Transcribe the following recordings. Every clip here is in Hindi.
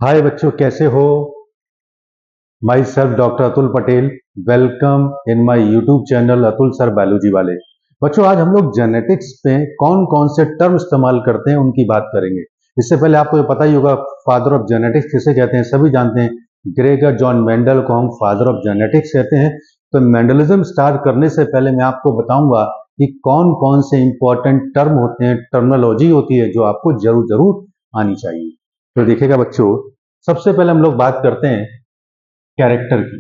हाय बच्चों, कैसे हो? My self doctor Atul Patel. Welcome in my YouTube channel Atul sir biology वाले। बच्चों, आज हम लोग जेनेटिक्स पे कौन कौन से टर्म इस्तेमाल करते हैं उनकी बात करेंगे। इससे पहले आपको ये पता ही होगा, फादर ऑफ जेनेटिक्स किसे कहते हैं, सभी जानते हैं। ग्रेगर जॉन मेंडल को हम फादर ऑफ जेनेटिक्स कहते हैं। तो मेंडलिज्म स्टार्ट करने से पहले मैं आपको बताऊंगा कि कौन कौन से इंपॉर्टेंट टर्म होते हैं, टर्मिनोलॉजी होती है जो आपको जरूर जरूर आनी चाहिए। तो देखिएगा बच्चों, सबसे पहले हम लोग बात करते हैं कैरेक्टर की।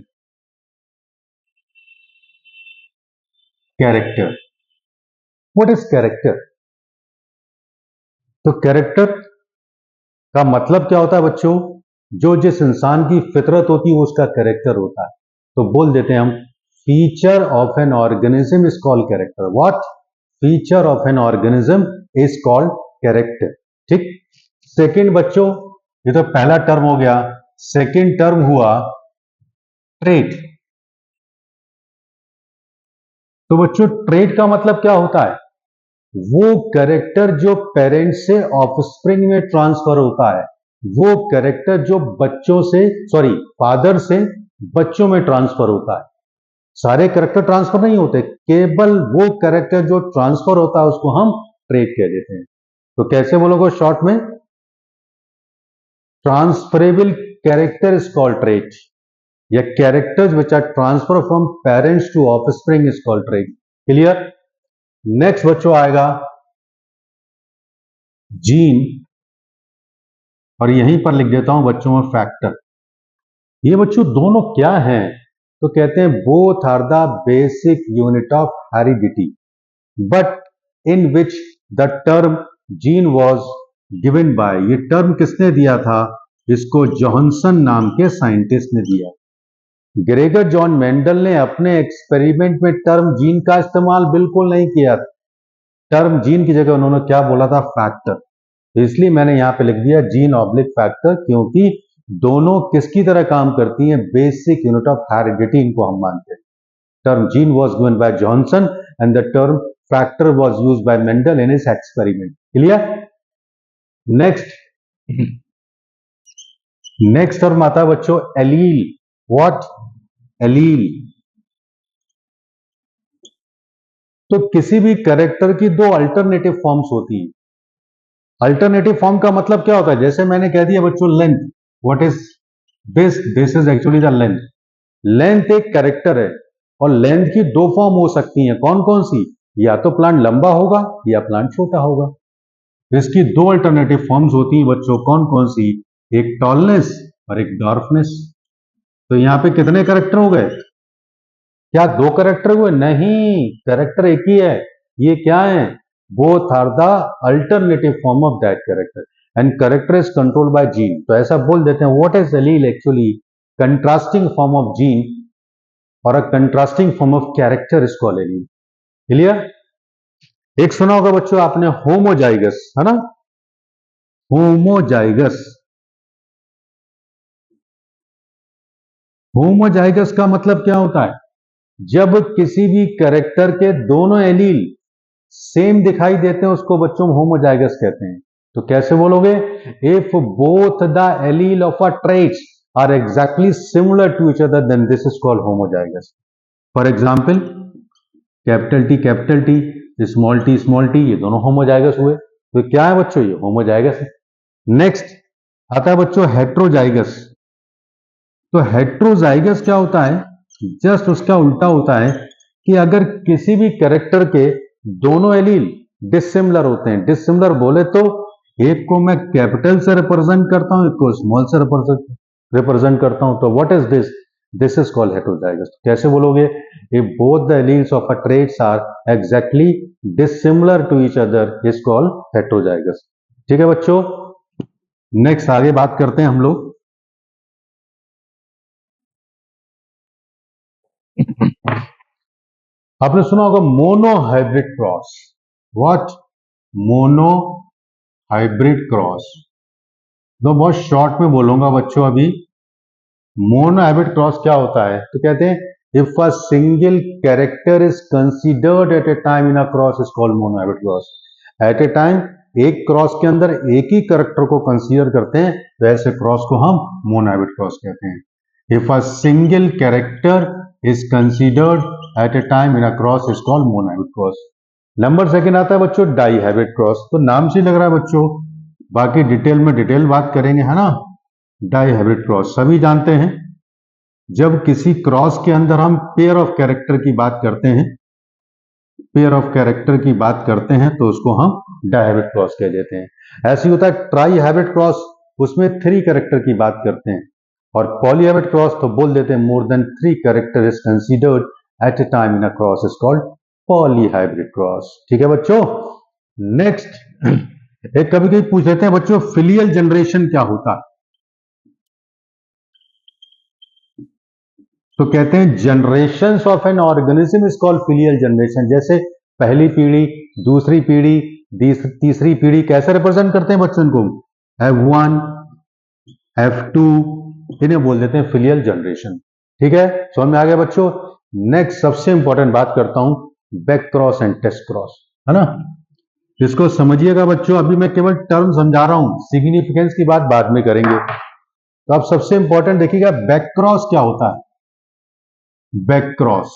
Character, what is character? तो कैरेक्टर का मतलब क्या होता है बच्चों? जो जिस इंसान की फितरत होती है वो उसका कैरेक्टर होता है। तो बोल देते हैं हम, feature of an organism is called character. What? Feature of an organism is called character. ठीक। सेकंड बच्चों, ये तो पहला टर्म हो गया। सेकंड टर्म हुआ ट्रेट। तो बच्चों, ट्रेट का मतलब क्या होता है? वो कैरेक्टर जो पेरेंट से ऑफस्प्रिंग में ट्रांसफर होता है, वो कैरेक्टर जो बच्चों से, सॉरी, फादर से बच्चों में ट्रांसफर होता है। सारे कैरेक्टर ट्रांसफर नहीं होते, केवल वो कैरेक्टर जो ट्रांसफर होता है उसको हम ट्रेट कह देते हैं। तो कैसे बोलोगे शॉर्ट में? Transferable character is called trait, या characters which are transfer from parents to offspring is called trait. Clear? Next बच्चों आएगा जीन, और यहीं पर लिख देता हूं बच्चों में फैक्टर। ये बच्चों दोनों क्या हैं? तो कहते हैं both are the basic unit of heredity, but in which the term gene was given by, ये टर्म किसने दिया था? इसको जॉनसन नाम के साइंटिस्ट ने दिया। ग्रेगर जॉन मेंडल ने अपने एक्सपेरिमेंट में टर्म जीन का इस्तेमाल बिल्कुल नहीं किया। टर्म जीन की जगह उन्होंने क्या बोला था? फैक्टर। तो इसलिए मैंने यहां पे लिख दिया जीन ऑब्लिक फैक्टर, क्योंकि दोनों किसकी तरह काम करती हैं? बेसिक यूनिट ऑफ हेरिडिटी इनको हम मानते हैं। Term gene was given by Johnson and the term factor was used by Mendel in his experiment. Clear? Next, next term आता है बच्चों एलील। व्हाट? एलील। तो किसी भी कैरेक्टर की दो अल्टरनेटिव फॉर्म्स होती हैं। अल्टरनेटिव फॉर्म का मतलब क्या होता है? जैसे मैंने कह दिया बच्चों length, what is this? This is actually the length. Length एक कैरेक्टर है, और लेंथ की दो फॉर्म हो सकती हैं। कौन कौन सी? या तो प्लांट लंबा होगा या प्लांट छोटा होगा। इसकी दो अल्टरनेटिव फॉर्म्स होती हैं बच्चों। कौन कौन सी? एक टॉलनेस और एक डॉर्फनेस। तो यहां पे कितने कैरेक्टर हो गए? क्या दो कैरेक्टर हुए? नहीं, कैरेक्टर एक ही है। ये क्या है? Both are the alternative form of that character, and character is control by gene. तो ऐसा बोल देते हैं, what is allele? Actually contrasting form of gene, और a contrasting form of character is called allele. Clear? एक सुना होगा बच्चों आपने होमोजाइगस, है ना? होमोजाइगस। होमोजाइगस का मतलब क्या होता है? जब किसी भी कैरेक्टर के दोनों एलील सेम दिखाई देते हैं उसको बच्चों होमोजाइगस कहते हैं। तो कैसे बोलोगे? If both the allele of a trait are exactly similar to each other then this is called homozygous. For example, capital T small T, ये दोनों होमोजाइगस हुए। तो क्या है बच्चों? ये होमोजाइगस है। नेक्स्ट आता है बच्चों हेट्रोजाइगस। तो हेट्रोजाइगस क्या होता है? जस्ट उसका उल्टा होता है कि अगर किसी भी कैरेक्टर के दोनों एलील डिसिमिलर होते हैं। डिसिमिलर बोले तो एक को मैं कैपिटल से रिप्रेजेंट करता हूं, एक को स्मॉल से रिप्रेजेंट करता हूं। तो what is this? This is called heterozygous. कैसे बोलोगे? If both the alleles of a traits are exactly dissimilar to each other is called heterozygous. ठीक है बच्चों, नेक्स्ट आगे बात करते हैं हम लोग। आपने सुना होगा mono hybrid cross. What? Mono hybrid cross. तो बहुत शॉर्ट में बोलूंगा बच्चों अभी। मोनो हाइब्रिड क्रॉस क्या होता है? तो कहते हैं if a single character is considered at a time in a cross is called monohybrid cross. At a time एक क्रॉस के अंदर एक ही कैरेक्टर को कंसीडर करते हैं तो ऐसे क्रॉस को हम मोनोहाइब्रिड क्रॉस कहते हैं। If a single character is considered at a time in a cross is called monohybrid cross. Number second आता है बच्चों डाईहाइब्रिड क्रॉस। तो नाम से लग रहा है बच्चों, बाकी डिटेल बात करेंगे, है ना। डाईहाइब्रिड क्रॉस सभी जानते हैं, जब किसी क्रॉस के अंदर हम पेयर ऑफ कैरेक्टर की बात करते हैं, तो उसको हम डाईहाइब्रिड क्रॉस कह देते हैं। ऐसे होता है ट्राई हाइब्रिड क्रॉस, उसमें 3 कैरेक्टर की बात करते हैं। और पॉलीहाइब्रिड क्रॉस तो बोल देते हैं more than 3 character is considered at a time in a cross is called polyhybrid cross. ठीक है बच्चों। नेक्स्ट एक कभी कभी पूछ लेते हैं बच्चों फिलियल जनरेशन क्या होता है। तो कहते हैं generation of an organism is called filial generation. जैसे पहली पीढ़ी, दूसरी पीढ़ी, तीसरी पीढ़ी कैसे रिप्रेजेंट करते हैं बच्चों को, F1, F2, इन्हें बोल देते हैं फिलियल जनरेशन। ठीक है, समझ में आ गया बच्चों। नेक्स्ट सबसे इंपॉर्टेंट बात करता हूं back cross and test cross, है ना। इसको समझिएगा बच्चों, अभी मैं केवल टर्म समझा रहा हूं, सिग्निफिकेंस की बात बाद में करेंगे। तो अब सबसे इंपॉर्टेंट देखिएगा बैक क्रॉस क्या होता है। बैक क्रॉस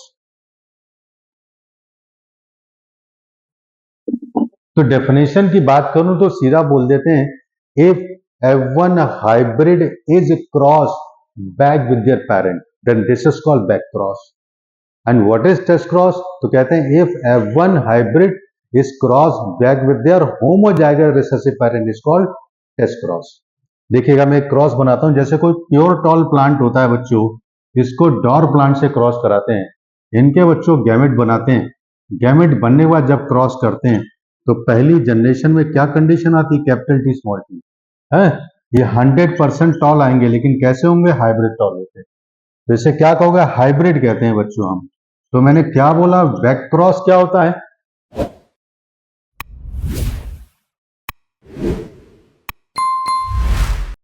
तो डेफिनेशन की बात करूं तो सीधा बोल देते हैं if F1 hybrid is cross back with their parent then this is called back cross. And what is test cross, तो कहते हैं if F1 hybrid is cross back with their homozygous recessive parent is called test cross. देखिएगा मैं एक क्रॉस बनाता हूं, जैसे कोई प्योर टॉल प्लांट होता है बच्चों, इसको डॉर प्लांट से क्रॉस कराते हैं, इनके बच्चों गैमेट बनाते हैं। गैमेट बनने के बाद जब क्रॉस करते हैं तो पहली जनरेशन में क्या कंडीशन आती है, कैपिटल टी स्मॉल टी है, ये 100% टॉल आएंगे, लेकिन कैसे होंगे, हाइब्रिड टॉल होते हैं। तो इसे क्या कहोगे, हाइब्रिड कहते हैं बच्चों हम। तो मैंने क्या बोला, बैक क्रॉस क्या होता है,